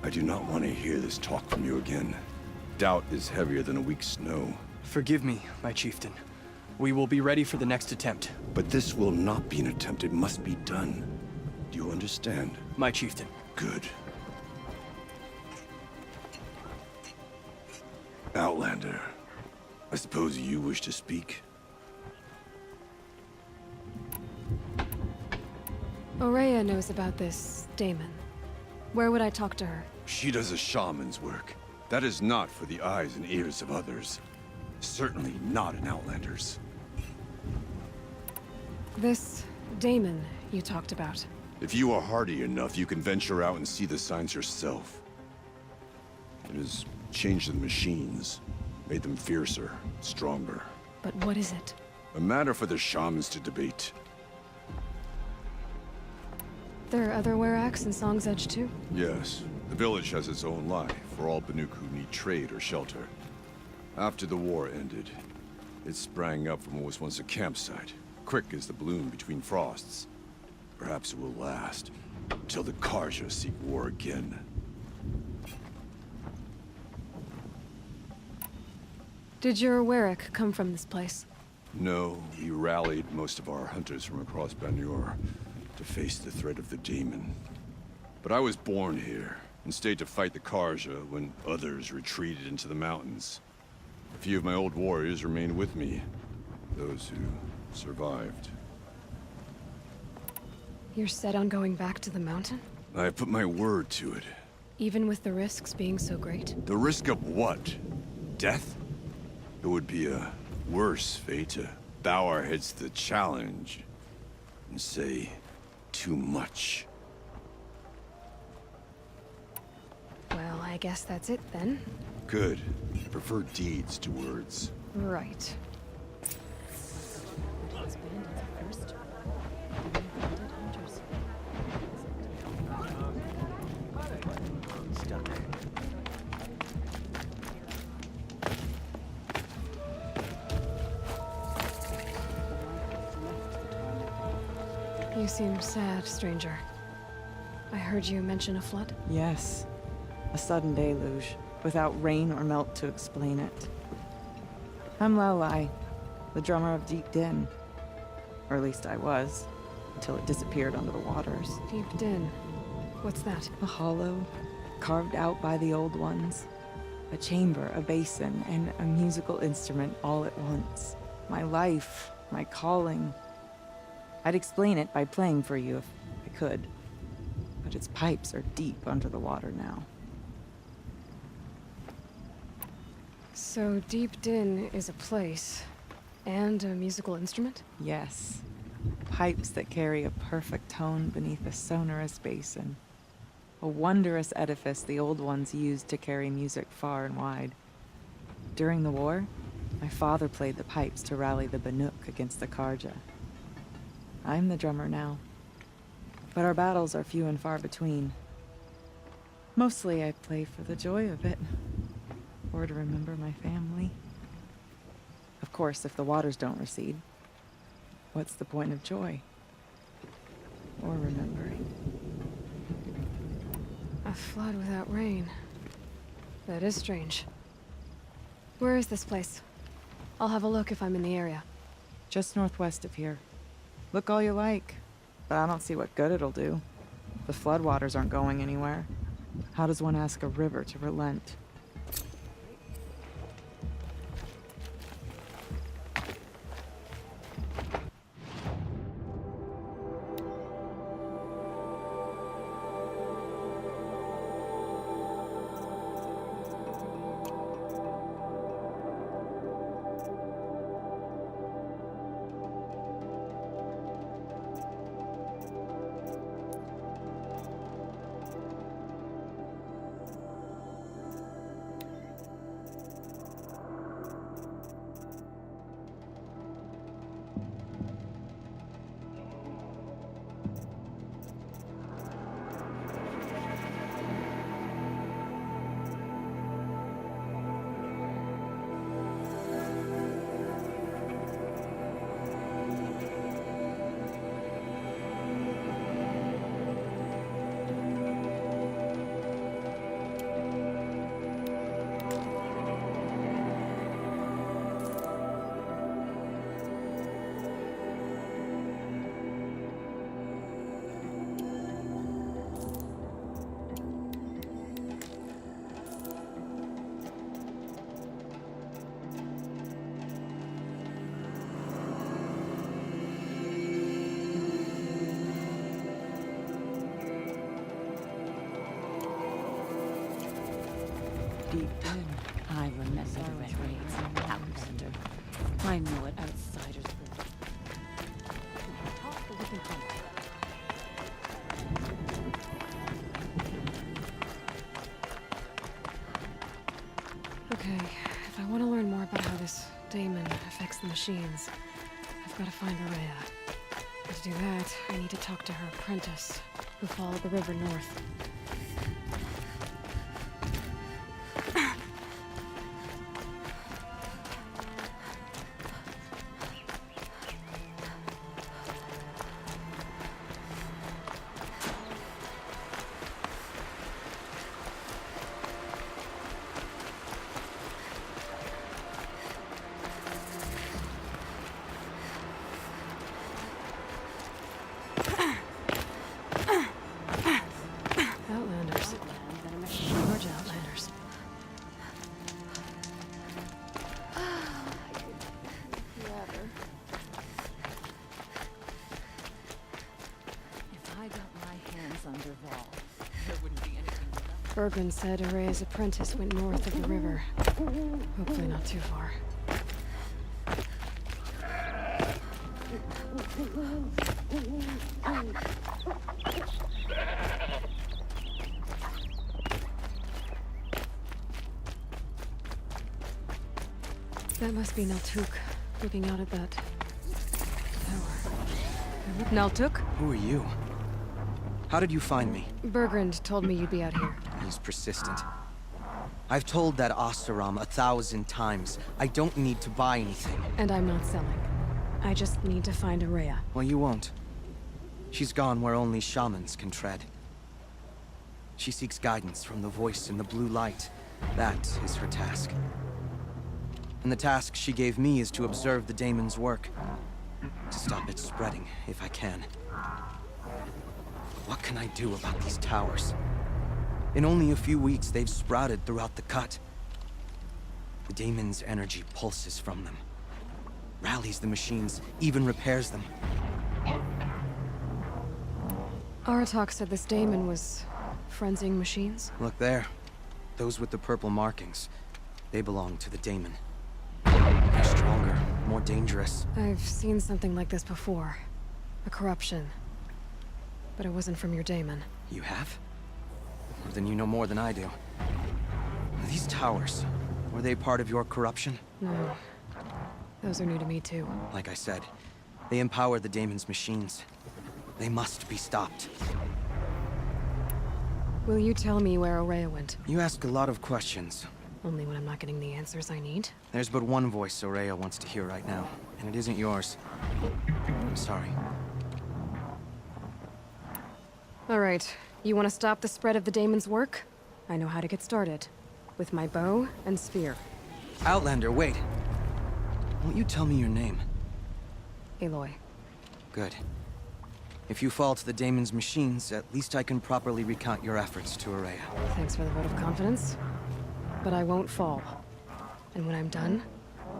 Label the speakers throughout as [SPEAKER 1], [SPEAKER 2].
[SPEAKER 1] I do not want to hear this talk from you again. Doubt is heavier than a week's snow.
[SPEAKER 2] Forgive me, my chieftain. We will be ready for the next attempt.
[SPEAKER 1] But this will not be an attempt. It must be done. Do you understand?
[SPEAKER 2] My chieftain.
[SPEAKER 1] Good. Outlander, I suppose you wish to speak?
[SPEAKER 3] Aurea knows about this Damon. Where would I talk to her?
[SPEAKER 1] She does a shaman's work. That is not for the eyes and ears of others. Certainly not an Outlander's.
[SPEAKER 3] This Damon you talked about.
[SPEAKER 1] If you are hardy enough, you can venture out and see the signs yourself. It has changed the machines, made them fiercer, stronger.
[SPEAKER 3] But what is it?
[SPEAKER 1] A matter for the shamans to debate.
[SPEAKER 3] There are other Weraks in Song's Edge too?
[SPEAKER 1] Yes. The village has its own life for all Banuk who need trade or shelter. After the war ended, it sprang up from what was once a campsite, quick as the bloom between frosts. Perhaps it will last, until the Karja seek war again.
[SPEAKER 3] Did your Werak come from this place?
[SPEAKER 1] No, we rallied most of our hunters from across Banur to face the threat of the demon. But I was born here, and stayed to fight the Karja when others retreated into the mountains. A few of my old warriors remained with me, those who survived.
[SPEAKER 3] You're set on going back to the mountain?
[SPEAKER 1] I have put my word to it.
[SPEAKER 3] Even with the risks being so great?
[SPEAKER 1] The risk of what? Death? It would be a worse fate to bow our heads to the challenge and say too much.
[SPEAKER 3] Well, I guess that's it then.
[SPEAKER 1] Good. I prefer deeds to words.
[SPEAKER 3] Right. You seem sad, stranger. I heard you mention a flood?
[SPEAKER 4] Yes. A sudden deluge, without rain or melt to explain it. I'm Lalai, the drummer of Deep Din. Or at least I was, until it disappeared under the waters.
[SPEAKER 3] Deep Din. What's that?
[SPEAKER 4] A hollow, carved out by the old ones. A chamber, a basin, and a musical instrument all at once. My life, my calling. I'd explain it by playing for you if I could. But its pipes are deep under the water now.
[SPEAKER 3] So Deep Din is a place, and a musical instrument?
[SPEAKER 4] Yes. Pipes that carry a perfect tone beneath a sonorous basin. A wondrous edifice the old ones used to carry music far and wide. During the war, my father played the pipes to rally the Banuk against the Karja. I'm the drummer now. But our battles are few and far between. Mostly I play for the joy of it. Or to remember my family. Of course, if the waters don't recede, what's the point of joy? Or remembering?
[SPEAKER 3] A flood without rain. That is strange. Where is this place? I'll have a look if I'm in the area.
[SPEAKER 4] Just northwest of here. Look all you like, but I don't see what good it'll do. The floodwaters aren't going anywhere. How does one ask a river to relent? Chieftain.
[SPEAKER 5] I remember the red raids in Outlander. I know what outsiders will. Talk, but we can come.
[SPEAKER 3] Okay, if I want to learn more about how this daemon affects the machines, I've got to find Araya. To do that, I need to talk to her apprentice, who followed the river north. Outlanders. Large Outlanders.
[SPEAKER 5] If I got my hands on Derval, there wouldn't be anything left.
[SPEAKER 3] Bergman said Araya's apprentice went north of the river. Hopefully not too far. That must be Naltuk, looking out at that tower. Naltuk?
[SPEAKER 2] Who are you? How did you find me?
[SPEAKER 3] Bergrand told me you'd be out here.
[SPEAKER 2] He's persistent. I've told that Oseram 1,000 times. I don't need to buy anything.
[SPEAKER 3] And I'm not selling. I just need to find Araya.
[SPEAKER 2] Well, you won't. She's gone where only shamans can tread. She seeks guidance from the voice in the blue light. That is her task. And the task she gave me is to observe the daemon's work. To stop it spreading, if I can. What can I do about these towers? In only a few weeks, they've sprouted throughout the cut. The daemon's energy pulses from them. Rallies the machines, even repairs them.
[SPEAKER 3] Aratak said this daemon was frenzying machines.
[SPEAKER 2] Look there. Those with the purple markings. They belong to the daemon. They're stronger, more dangerous.
[SPEAKER 3] I've seen something like this before. A corruption. But it wasn't from your daemon.
[SPEAKER 2] You have? Well, then you know more than I do. These towers, were they part of your corruption?
[SPEAKER 3] No. Those are new to me too.
[SPEAKER 2] Like I said, they empower the daemon's machines. They must be stopped.
[SPEAKER 3] Will you tell me where Araya went?
[SPEAKER 2] You ask a lot of questions.
[SPEAKER 3] Only when I'm not getting the answers I need.
[SPEAKER 2] There's but one voice Araya wants to hear right now, and it isn't yours. I'm sorry.
[SPEAKER 3] All right. You want to stop the spread of the daemon's work? I know how to get started. With my bow and spear.
[SPEAKER 2] Outlander, wait. Won't you tell me your name?
[SPEAKER 3] Aloy.
[SPEAKER 2] Good. If you fall to the daemon's machines, at least I can properly recount your efforts to Araya.
[SPEAKER 3] Thanks for the vote of confidence. But I won't fall. And when I'm done,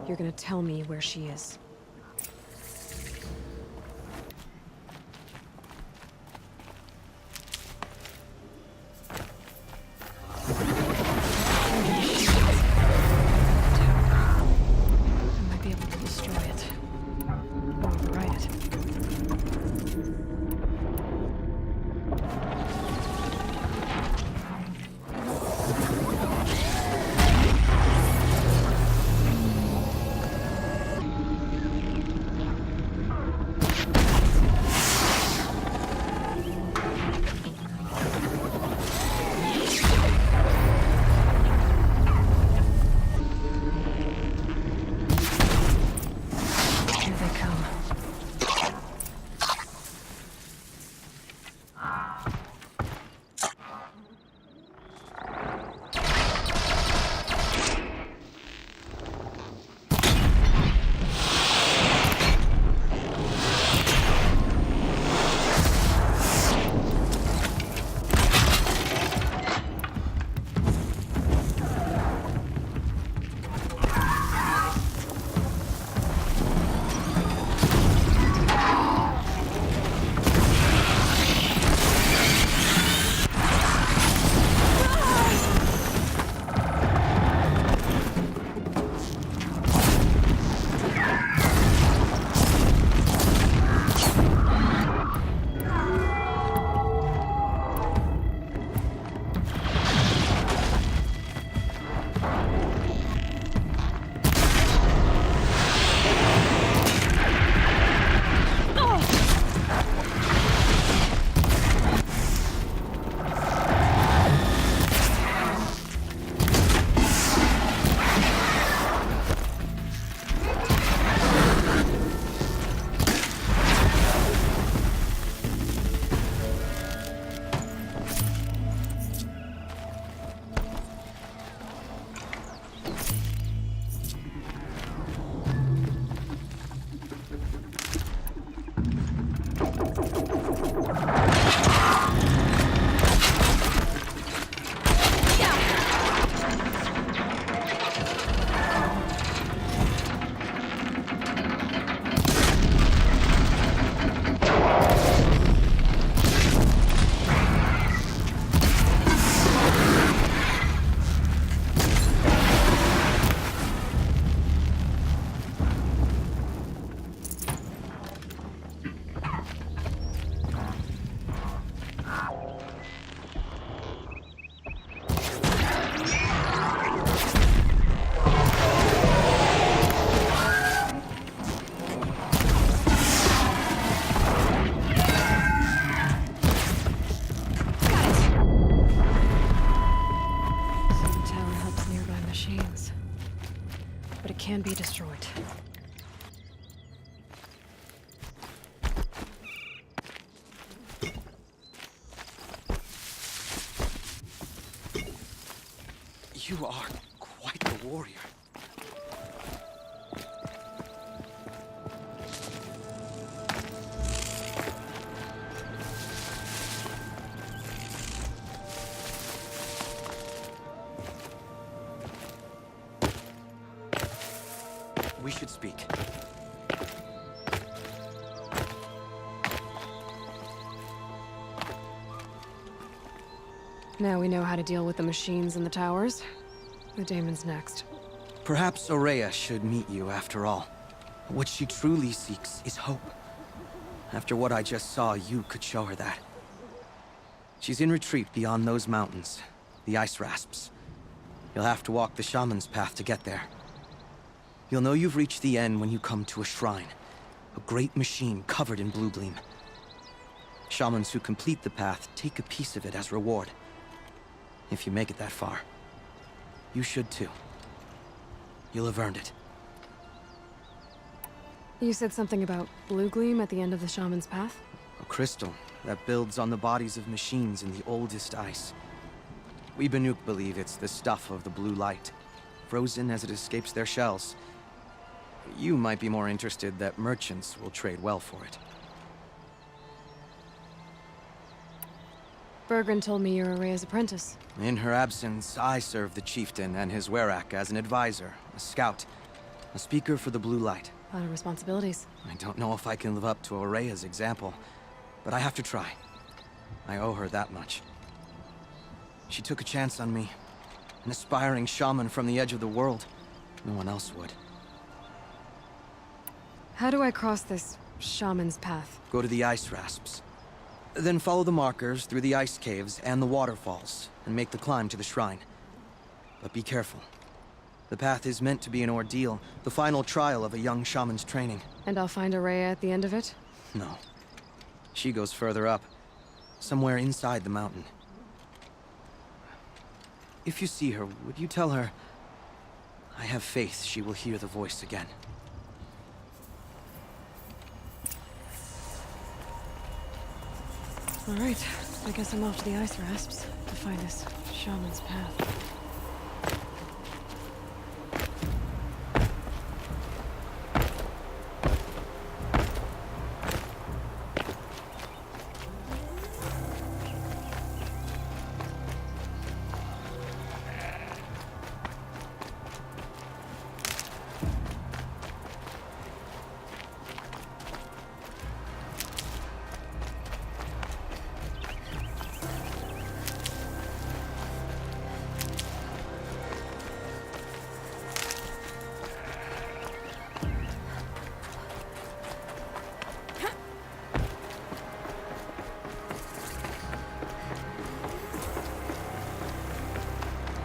[SPEAKER 3] you're gonna tell me where she is. I might be able to destroy it. Or override it. can be destroyed.
[SPEAKER 2] You are quite the warrior. We should speak.
[SPEAKER 3] Now we know how to deal with the machines in the towers. The daemon's next.
[SPEAKER 2] Perhaps Aurea should meet you after all. What she truly seeks is hope. After what I just saw, you could show her that. She's in retreat beyond those mountains, the ice rasps. You'll have to walk the Shaman's path to get there. You'll know you've reached the end when you come to a shrine. A great machine covered in blue gleam. Shamans who complete the path take a piece of it as reward. If you make it that far, you should too. You'll have earned it.
[SPEAKER 3] You said something about blue gleam at the end of the Shaman's path?
[SPEAKER 2] A crystal that builds on the bodies of machines in the oldest ice. We Banuk believe it's the stuff of the blue light, frozen as it escapes their shells. You might be more interested that merchants will trade well for it.
[SPEAKER 3] Bergren told me you're Aurea's apprentice.
[SPEAKER 2] In her absence, I serve the chieftain and his werak as an advisor, a scout, a speaker for the blue light.
[SPEAKER 3] A lot of responsibilities.
[SPEAKER 2] I don't know if I can live up to Aurea's example, but I have to try. I owe her that much. She took a chance on me, an aspiring shaman from the edge of the world. No one else would.
[SPEAKER 3] How do I cross this Shaman's path?
[SPEAKER 2] Go to the ice rasps. Then follow the markers through the ice caves and the waterfalls, and make the climb to the shrine. But be careful. The path is meant to be an ordeal, the final trial of a young shaman's training.
[SPEAKER 3] And I'll find Aurea at the end of it?
[SPEAKER 2] No. She goes further up, somewhere inside the mountain. If you see her, would you tell her, I have faith she will hear the voice again.
[SPEAKER 3] All right, I guess I'm off to the ice rasps to find this Shaman's path.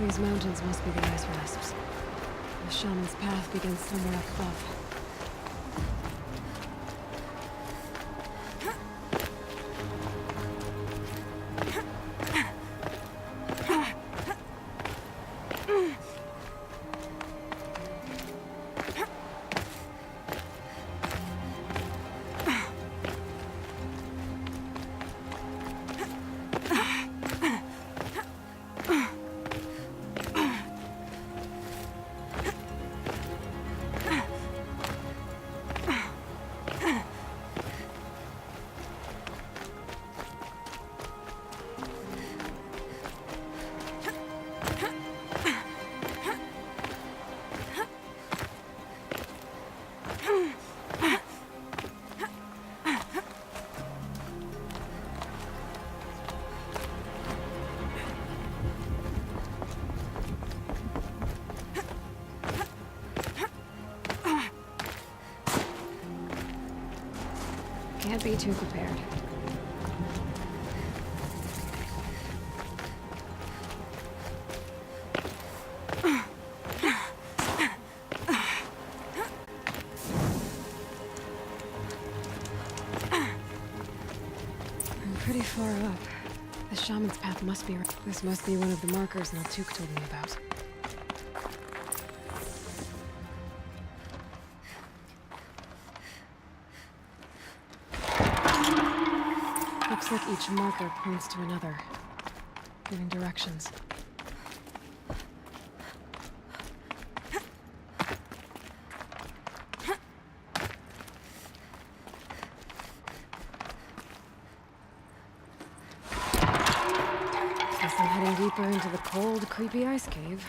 [SPEAKER 3] These mountains must be the ice rasps. The Shaman's path begins somewhere up above. Can't be too prepared. I'm pretty far up. The Shaman's path must be... This must be one of the markers Naltuk told me about. Looks like each marker points to another, giving directions. Guess I'm heading deeper into the cold, creepy ice cave.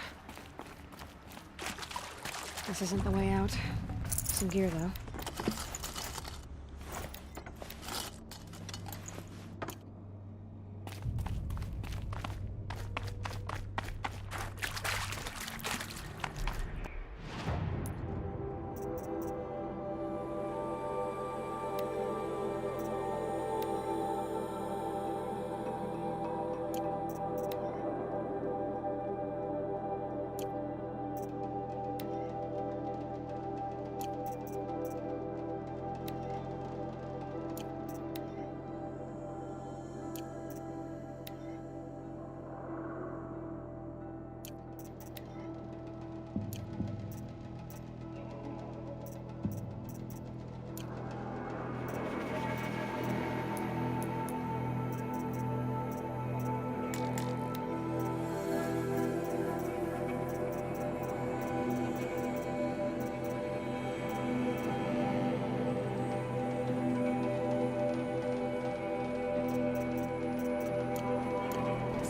[SPEAKER 3] This isn't the way out. Some gear, though.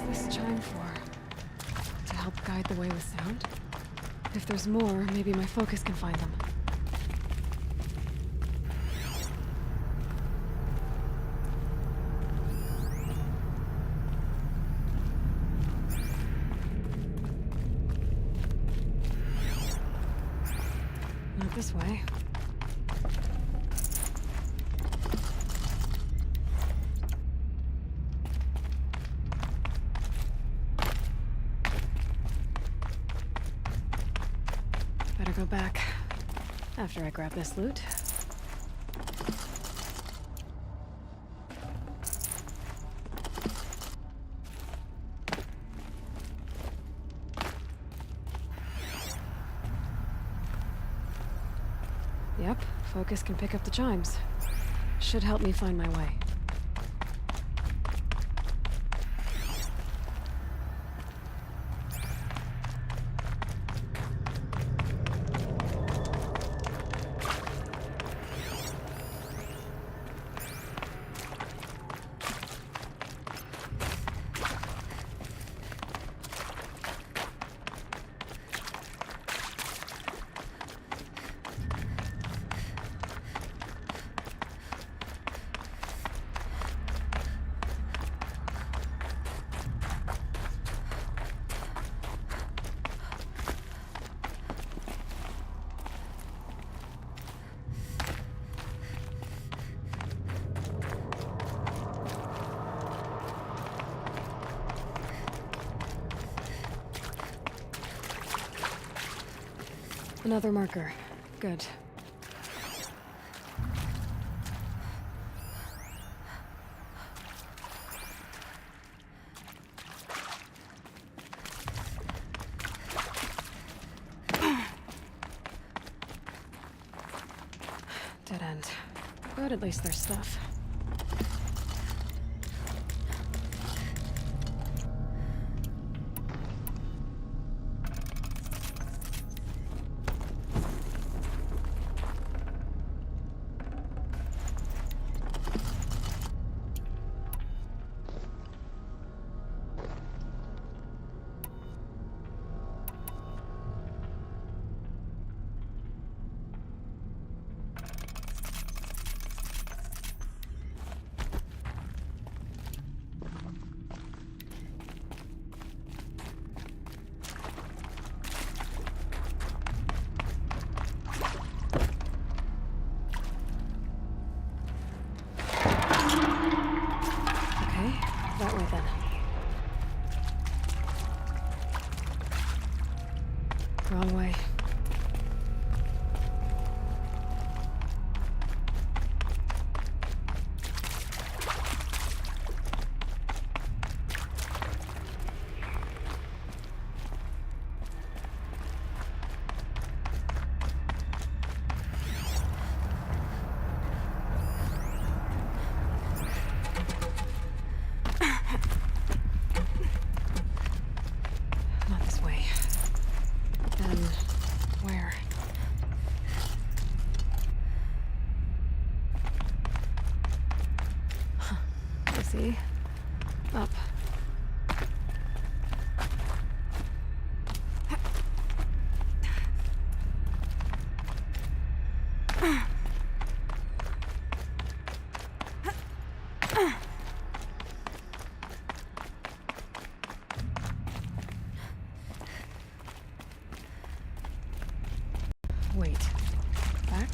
[SPEAKER 3] This chime for? To help guide the way with sound? If there's more, maybe my focus can find them. Not this way. Better go back after I grab this loot. Yep, focus can pick up the chimes. Should help me find my way. Another marker. Good. Dead end. But at least there's stuff. That way then. Wrong way. Wait. Back?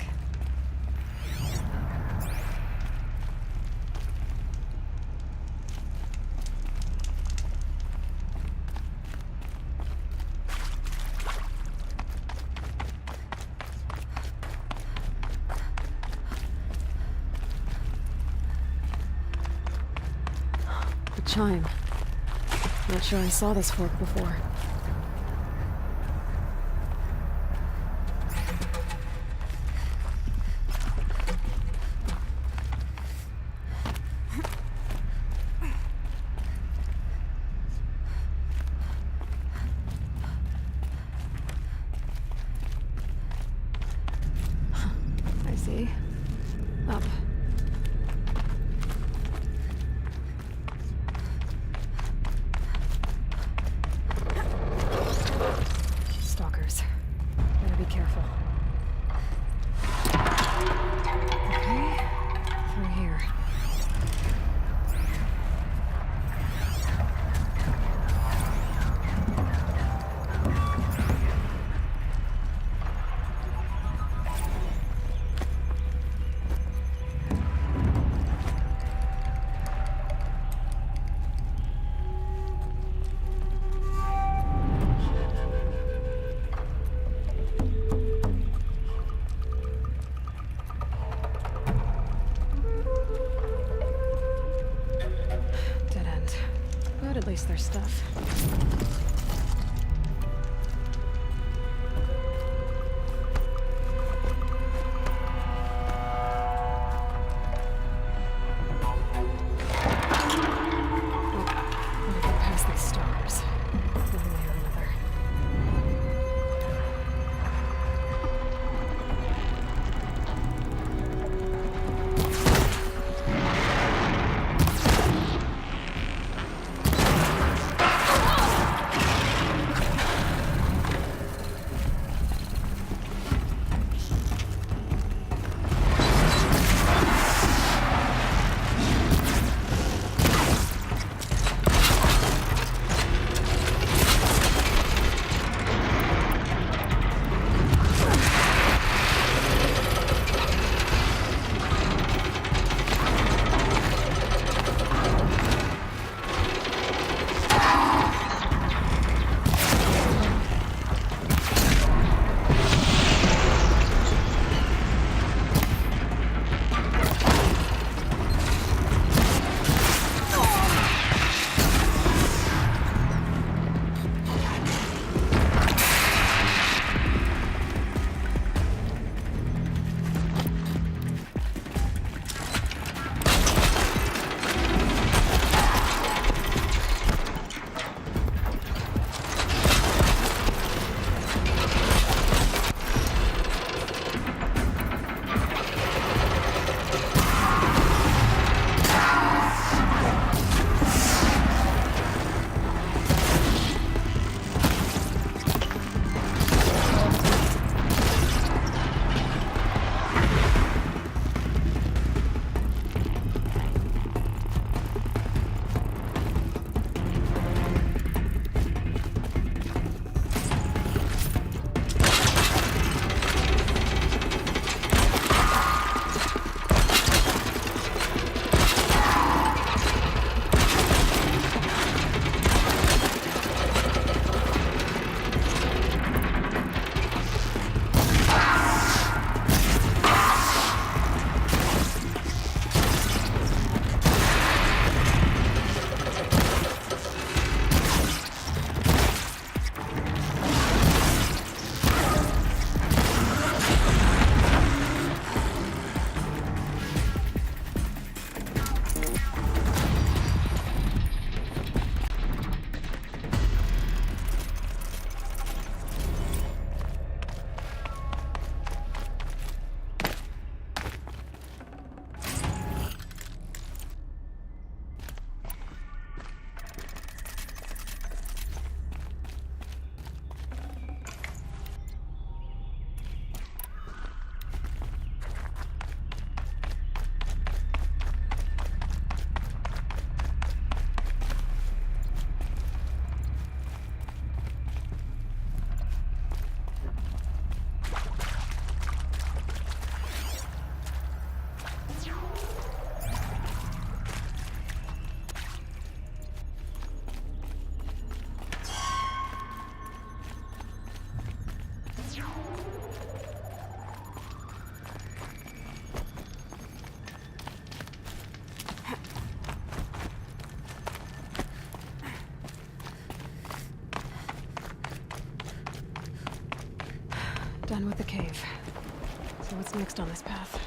[SPEAKER 3] The chime. Not sure I saw this fork before. I see. Up. Stalkers. Better be careful. Okay. Through here. Dead end. But at least there's stuff. Gotta get past these stalkers. One way or another. Done with the cave. So what's next on this path?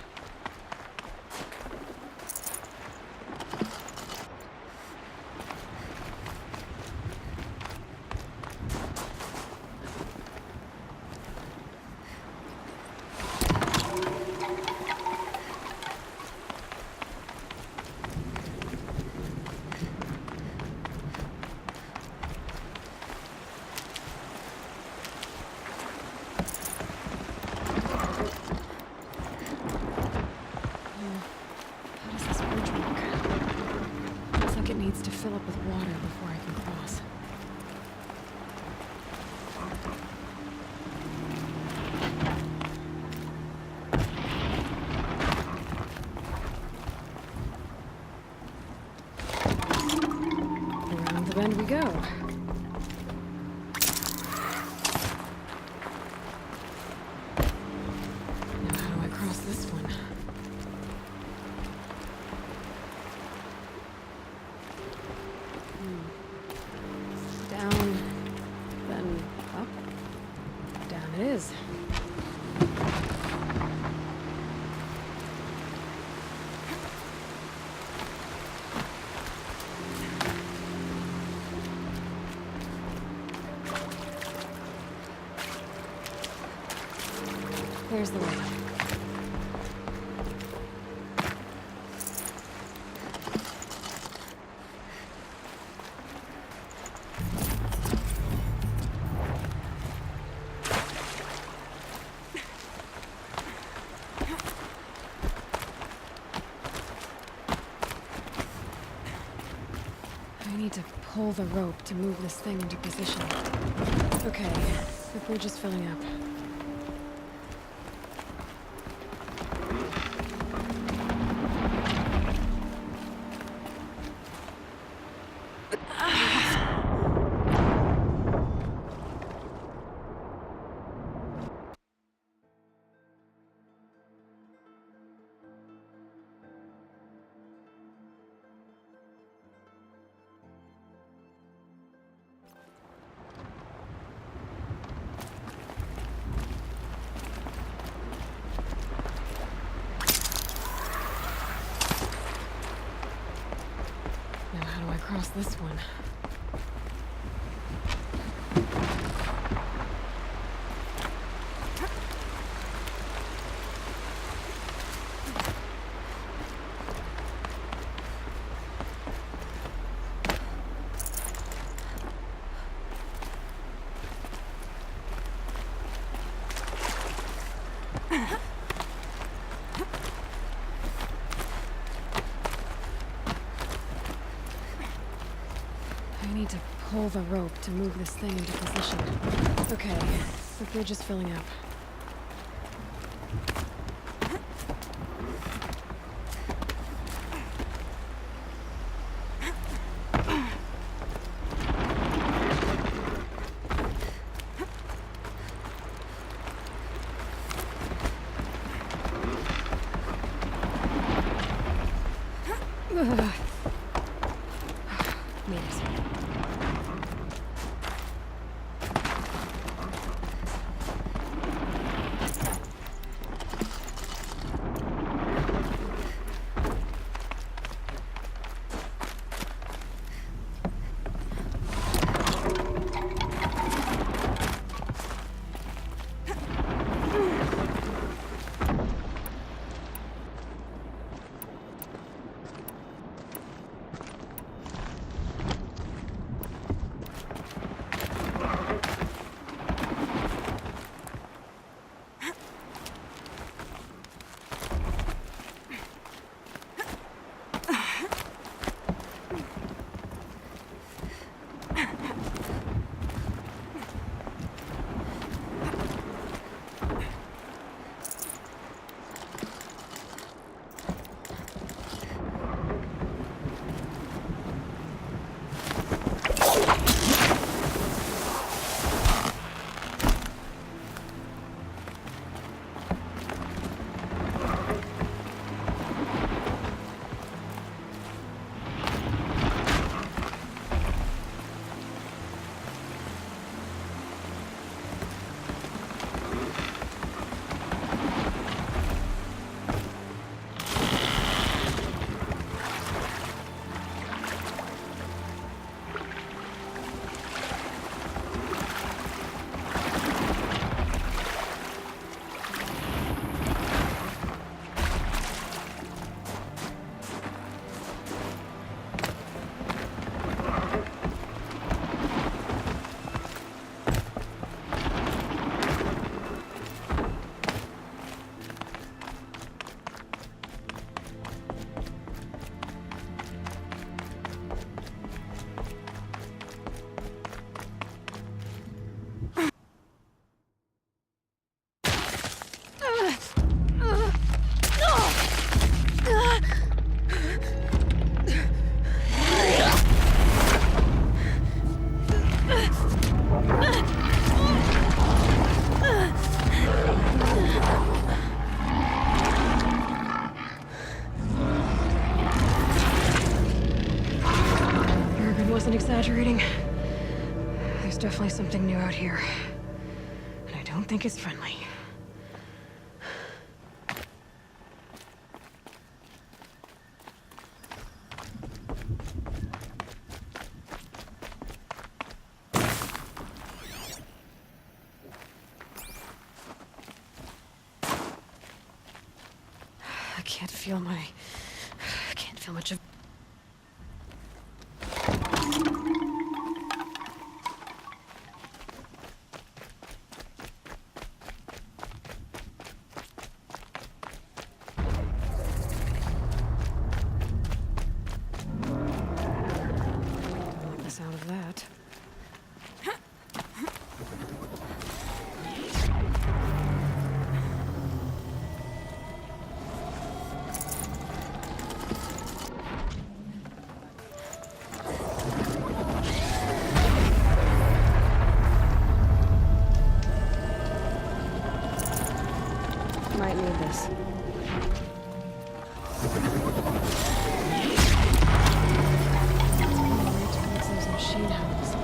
[SPEAKER 3] How does this bridge work? Looks like it needs to fill up with water before I can cross. Around the bend we go. Now how do I cross this one? Down, then up. Down it is. There's the way. I need to pull the rope to move this thing into position. Okay, the bridge is filling up. Now how do I cross this one? I need to pull the rope to move this thing into position. Okay, the bridge is filling up. Ugh. Made it. exaggerating. There's definitely something new out here. And I don't think it's friendly. I can't feel much of... Don't like the sound of that. Might need this. Towards those machine houses.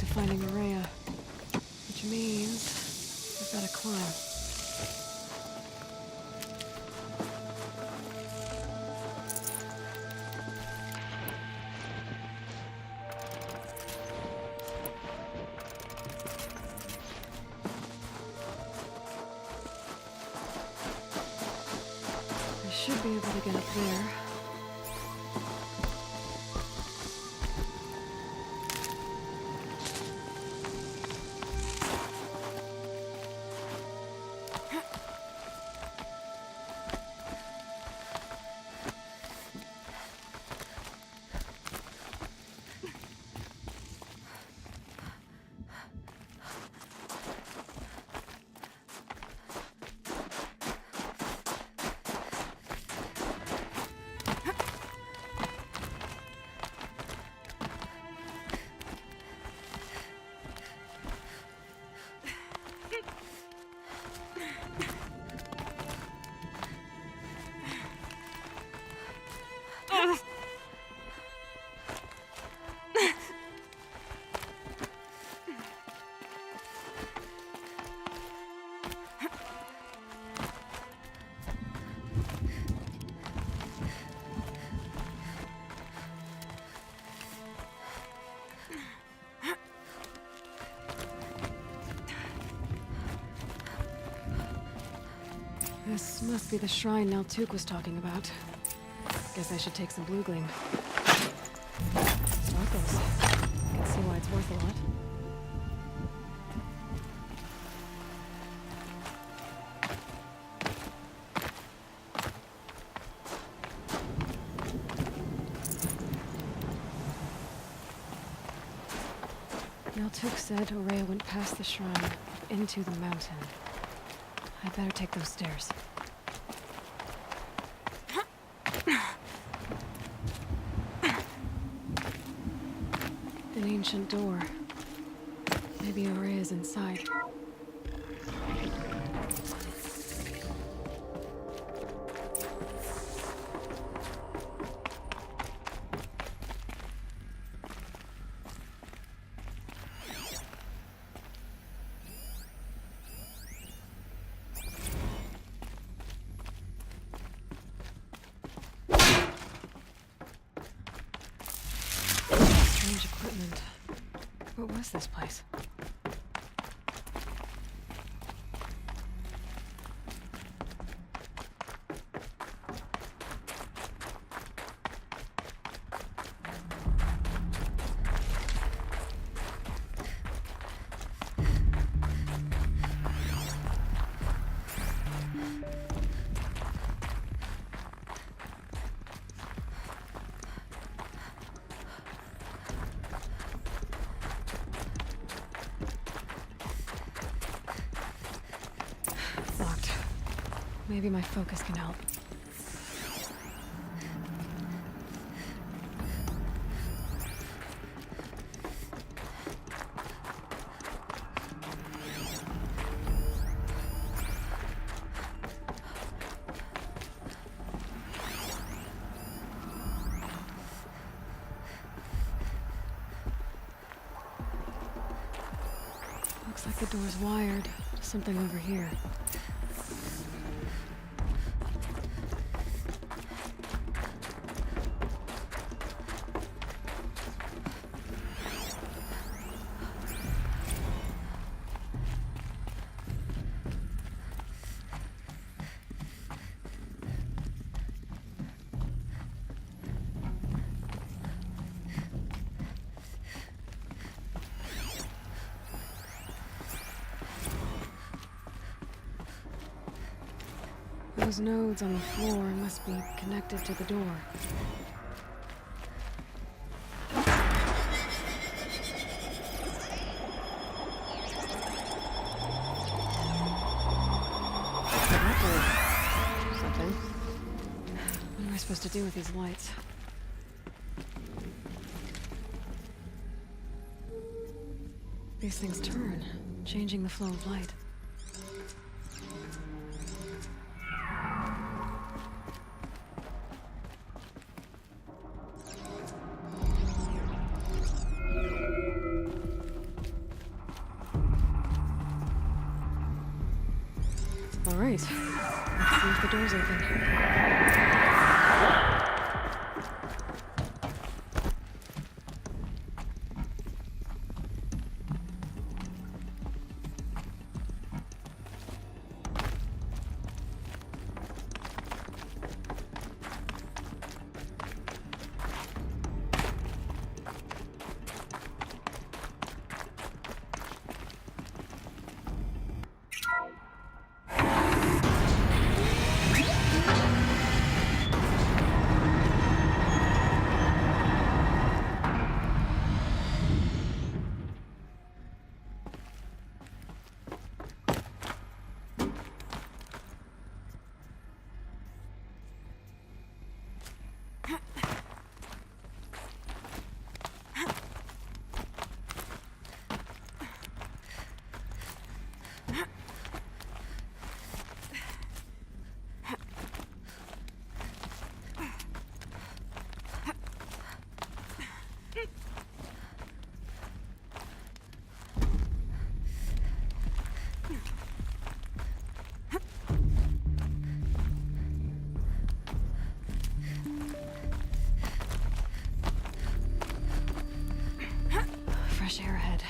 [SPEAKER 3] to finding Araya. Which means I've got to climb. I should be able to get up there. This must be the shrine Naltuk was talking about. Guess I should take some blue gleam. Sparkles. I can see why it's worth a lot. Naltuk said Araya went past the shrine, into the mountain. I'd better take those stairs. An ancient door. Maybe Araya's inside. Strange equipment. What was this place? Locked. Maybe my focus can help. Looks like the door's wired to something over here. Those nodes on the floor must be connected to the door.
[SPEAKER 5] Something.
[SPEAKER 3] What am I supposed to do with these lights? These things turn, changing the flow of light. All right. Let's see if the door's open. Fresh air ahead.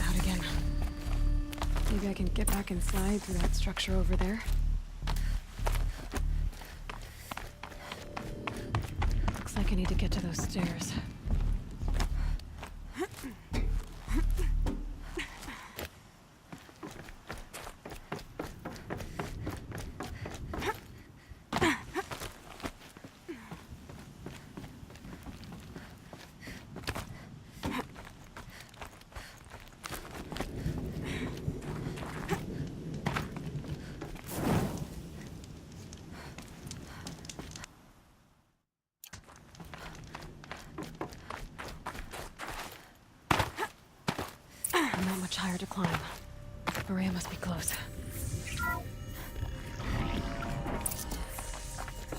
[SPEAKER 3] Out again. Maybe I can get back inside through that structure over there. Looks like I need to get to those stairs. Not much higher to climb. Maria must be close.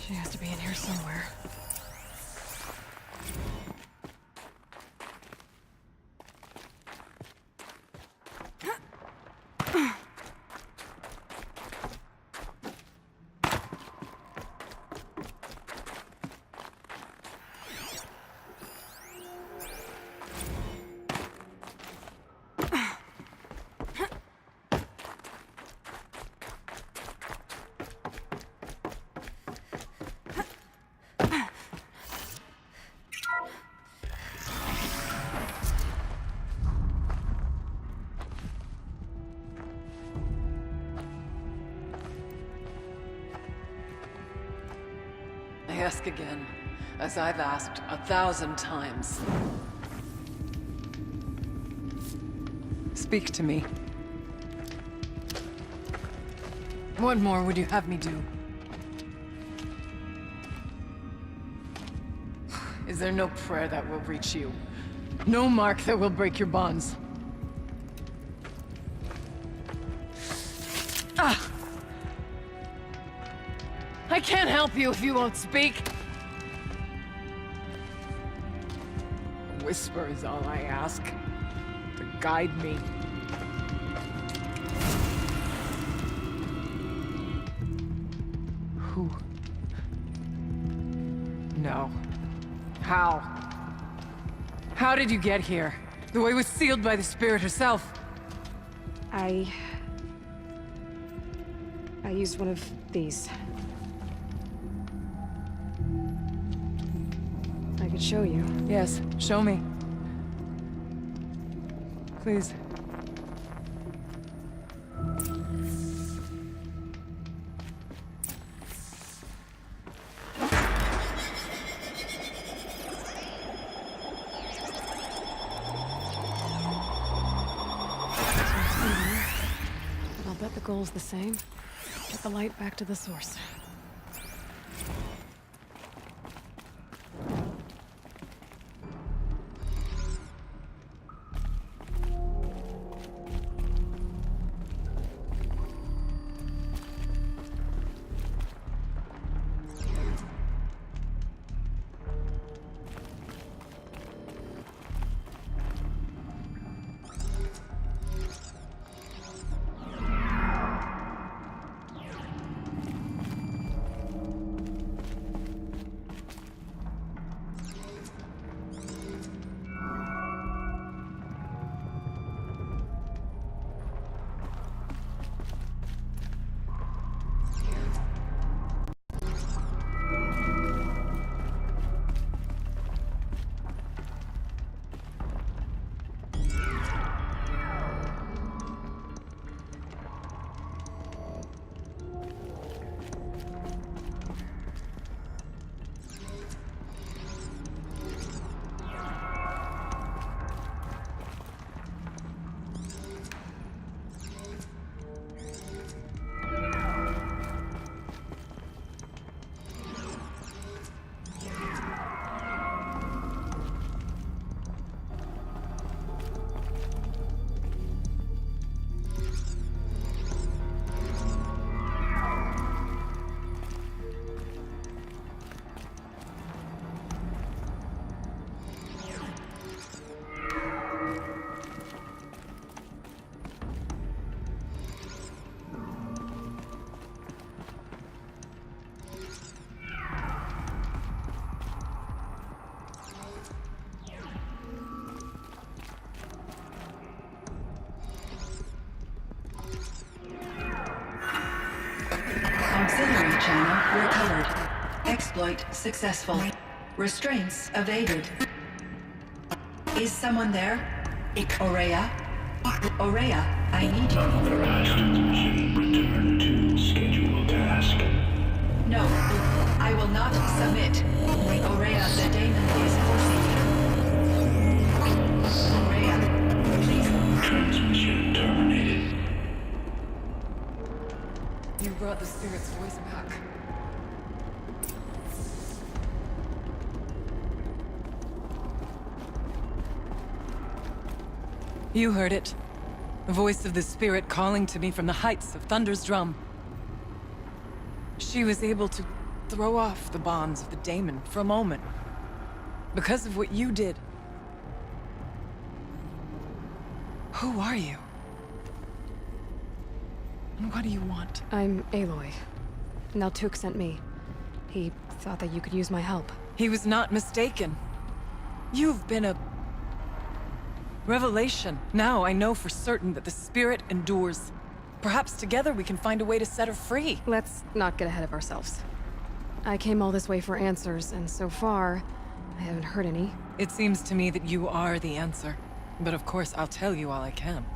[SPEAKER 3] She has to be in here somewhere.
[SPEAKER 6] I ask again, as I've asked 1,000 times. Speak to me. What more would you have me do? Is there no prayer that will reach you? No mark that will break your bonds? Ah! I can't help you if you won't speak. A whisper is all I ask, to guide me. Who? No. How? How did you get here? The way was sealed by the Spirit herself.
[SPEAKER 3] I used one of these. I could show you.
[SPEAKER 6] Yes, show me. Please.
[SPEAKER 3] But I'll bet the goal's the same. Get the light back to the source.
[SPEAKER 7] recovered. Exploit successful. Restraints evaded. Is someone there? Aurea? Aurea, I need you.
[SPEAKER 8] Authorized mission. Return to scheduled task.
[SPEAKER 7] No, I will not submit. Aurea, the daemon is forcing you. Aurea, please.
[SPEAKER 8] Transmission terminated.
[SPEAKER 6] You brought the spirit's voice back. You heard it. The voice of the spirit calling to me from the heights of Thunder's drum. She was able to throw off the bonds of the daemon for a moment. Because of what you did. Who are you? And what do you want?
[SPEAKER 3] I'm Aloy. Naltuk sent me. He thought that you could use my help.
[SPEAKER 6] He was not mistaken. You've been a revelation. Now I know for certain that the spirit endures. Perhaps together we can find a way to set her free.
[SPEAKER 3] Let's not get ahead of ourselves. I came all this way for answers, and so far, I haven't heard any.
[SPEAKER 6] It seems to me that you are the answer. But of course, I'll tell you all I can.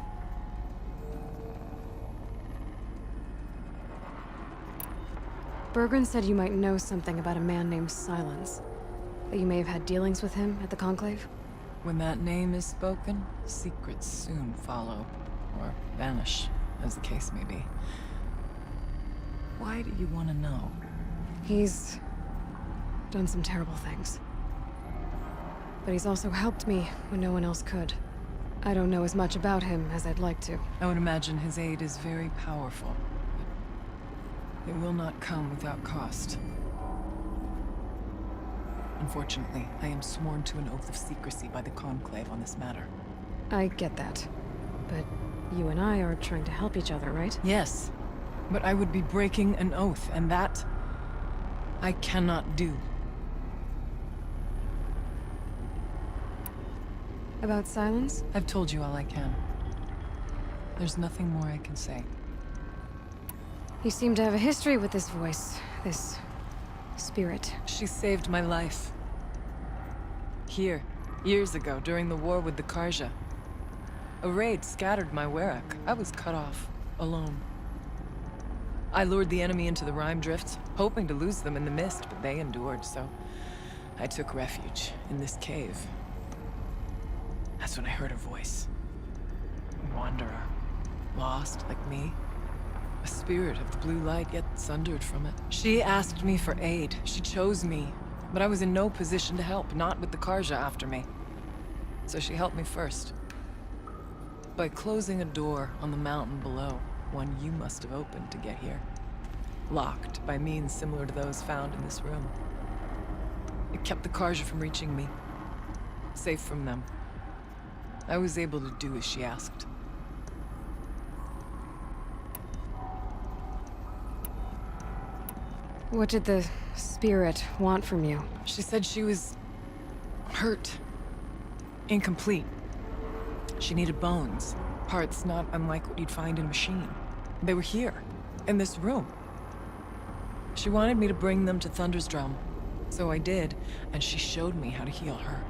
[SPEAKER 3] Bergren said you might know something about a man named Silence. That you may have had dealings with him at the Conclave?
[SPEAKER 6] When that name is spoken, secrets soon follow. Or vanish, as the case may be. Why do you want to know?
[SPEAKER 3] He's done some terrible things. But he's also helped me when no one else could. I don't know as much about him as I'd like to.
[SPEAKER 6] I would imagine his aid is very powerful. But it will not come without cost. Unfortunately, I am sworn to an oath of secrecy by the Conclave on this matter.
[SPEAKER 3] I get that. But you and I are trying to help each other, right?
[SPEAKER 6] Yes, but I would be breaking an oath, and that I cannot do.
[SPEAKER 3] About Silence?
[SPEAKER 6] I've told you all I can. There's nothing more I can say.
[SPEAKER 3] You seem to have a history with this voice, this spirit.
[SPEAKER 6] She saved my life. Here, years ago, during the war with the Karja. A raid scattered my Werak. I was cut off, alone. I lured the enemy into the Rime Drifts, hoping to lose them in the mist, but they endured, so I took refuge in this cave. That's when I heard her voice. A wanderer. Lost, like me. A spirit of the blue light, yet sundered from it. She asked me for aid. She chose me. But I was in no position to help, not with the Karja after me. So she helped me first. By closing a door on the mountain below, one you must have opened to get here. Locked by means similar to those found in this room. It kept the Karja from reaching me. Safe from them. I was able to do as she asked.
[SPEAKER 3] What did the spirit want from you?
[SPEAKER 6] She said she was hurt. Incomplete. She needed bones. Parts not unlike what you'd find in a machine. They were here, in this room. She wanted me to bring them to Thunder's drum. So I did, and she showed me how to heal her.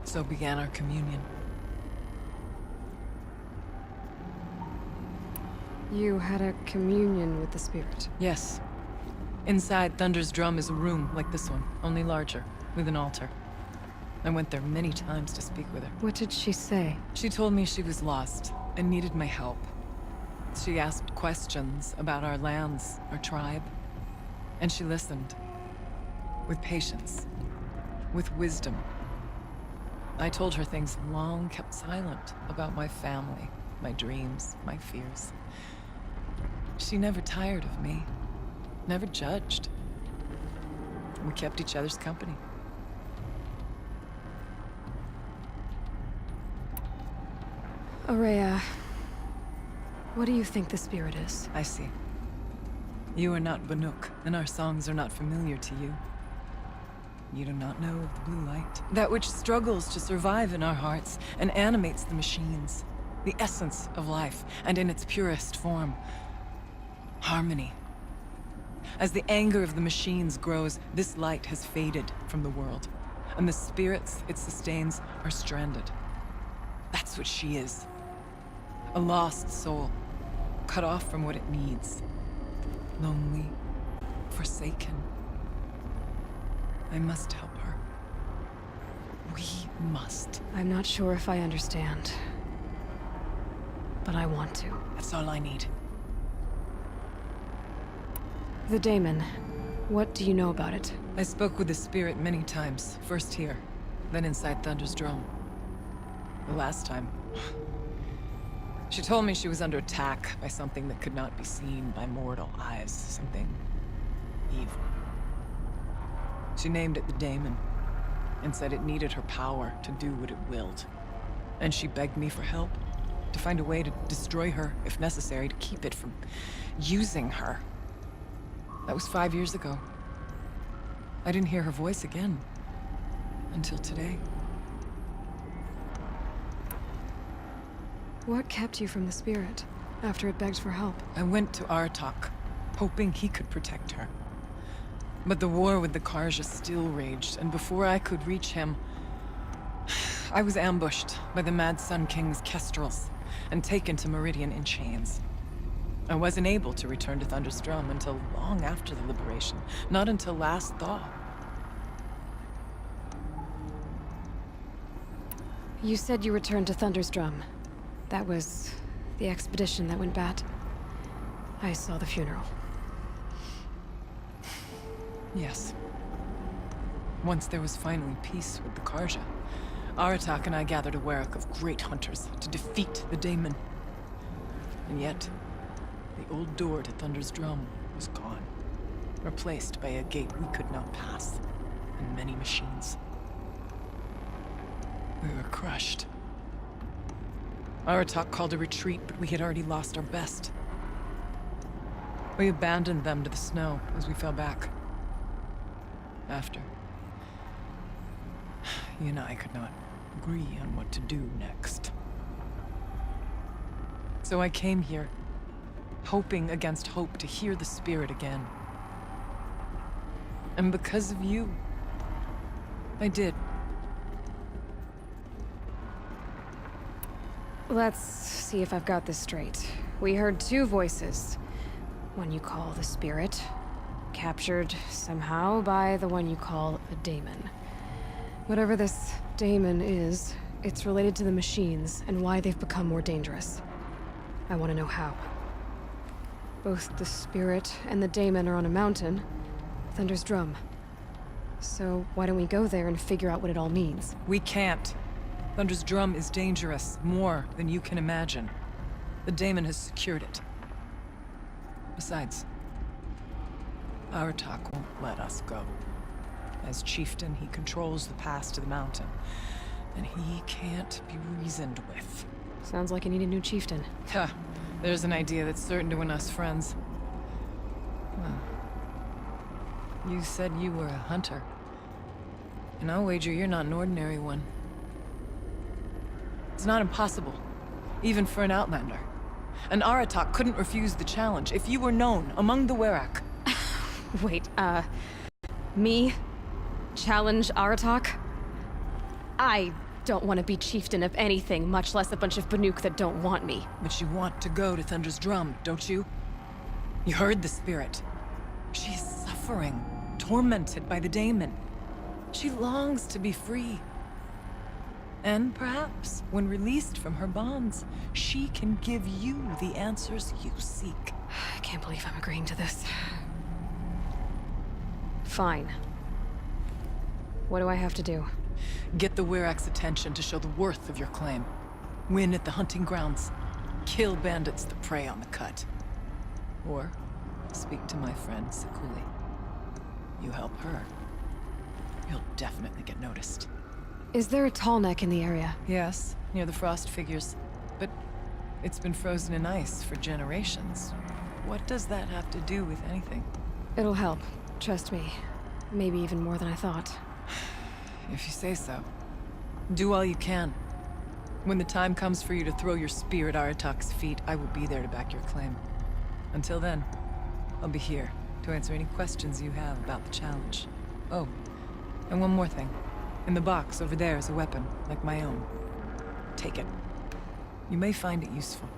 [SPEAKER 6] So began our communion.
[SPEAKER 3] You had a communion with the spirit.
[SPEAKER 6] Yes. Inside Thunder's drum is a room like this one, only larger, with an altar. I went there many times to speak with her.
[SPEAKER 3] What did she say?
[SPEAKER 6] She told me she was lost and needed my help. She asked questions about our lands, our tribe. And she listened. With patience. With wisdom. I told her things long kept silent about my family, my dreams, my fears. She never tired of me. Never judged. We kept each other's company.
[SPEAKER 3] Aurea, what do you think the spirit is?
[SPEAKER 6] I see. You are not Banuk, and our songs are not familiar to you. You do not know of the blue light. That which struggles to survive in our hearts and animates the machines. The essence of life, and in its purest form. Harmony. As the anger of the machines grows, this light has faded from the world, and the spirits it sustains are stranded. That's what she is. A lost soul, cut off from what it needs. Lonely, forsaken. I must help her. We must.
[SPEAKER 3] I'm not sure if I understand, but I want to.
[SPEAKER 6] That's all I need.
[SPEAKER 3] The daemon. What do you know about it?
[SPEAKER 6] I spoke with the spirit many times. First here, then inside Thunder's drum. The last time, she told me she was under attack by something that could not be seen by mortal eyes. Something evil. She named it the daemon, and said it needed her power to do what it willed. And she begged me for help, to find a way to destroy her, if necessary, to keep it from using her. That was 5 years ago. I didn't hear her voice again. Until today.
[SPEAKER 3] What kept you from the spirit after it begged for help?
[SPEAKER 6] I went to Aratak, hoping he could protect her. But the war with the Karja still raged, and before I could reach him, I was ambushed by the Mad Sun King's kestrels and taken to Meridian in chains. I wasn't able to return to Thunder's Drum until long after the liberation, not until last thaw.
[SPEAKER 3] You said you returned to Thunder's Drum. That was the expedition that went bad. I saw the funeral.
[SPEAKER 6] Yes. Once there was finally peace with the Karja, Aratak and I gathered a werak of great hunters to defeat the daemon. And yet, the old door to Thunder's Drum was gone, replaced by a gate we could not pass, and many machines. We were crushed. Aratak called a retreat, but we had already lost our best. We abandoned them to the snow as we fell back. After, you and I could not agree on what to do next. So I came here, hoping against hope to hear the spirit again. And because of you, I did.
[SPEAKER 3] Let's see if I've got this straight. We heard two voices. One you call the spirit, captured somehow by the one you call a daemon. Whatever this daemon is, it's related to the machines and why they've become more dangerous. I want to know how. Both the spirit and the daemon are on a mountain, Thunder's Drum. So why don't we go there and figure out what it all means?
[SPEAKER 6] We can't. Thunder's Drum is dangerous, more than you can imagine. The daemon has secured it. Besides, Aratak won't let us go. As chieftain, he controls the pass to the mountain, and he can't be reasoned with.
[SPEAKER 3] Sounds like you need a new chieftain.
[SPEAKER 6] Ha! There's an idea that's certain to win us friends. Well, you said you were a hunter. And I'll wager you're not an ordinary one. It's not impossible, even for an outlander. And Aratak couldn't refuse the challenge if you were known among the werak.
[SPEAKER 3] Wait, me? Challenge Aratak? I don't want to be chieftain of anything, much less a bunch of Banuk that don't want me.
[SPEAKER 6] But you want to go to Thunder's Drum, don't you? You heard the spirit. She's suffering, tormented by the daemon. She longs to be free. And perhaps, when released from her bonds, she can give you the answers you seek.
[SPEAKER 3] I can't believe I'm agreeing to this. Fine. What do I have to do?
[SPEAKER 6] Get the Werak's attention to show the worth of your claim. Win at the hunting grounds. Kill bandits that prey on the cut. Or speak to my friend Sekuli. You help her, you'll definitely get noticed.
[SPEAKER 3] Is there a tall neck in the area?
[SPEAKER 6] Yes, near the frost figures. But it's been frozen in ice for generations. What does that have to do with anything?
[SPEAKER 3] It'll help. Trust me. Maybe even more than I thought.
[SPEAKER 6] If you say so. Do all you can. When the time comes for you to throw your spear at Aratak's feet, I will be there to back your claim. Until then, I'll be here to answer any questions you have about the challenge. Oh, and one more thing. In the box over there is a weapon, like my own. Take it. You may find it useful.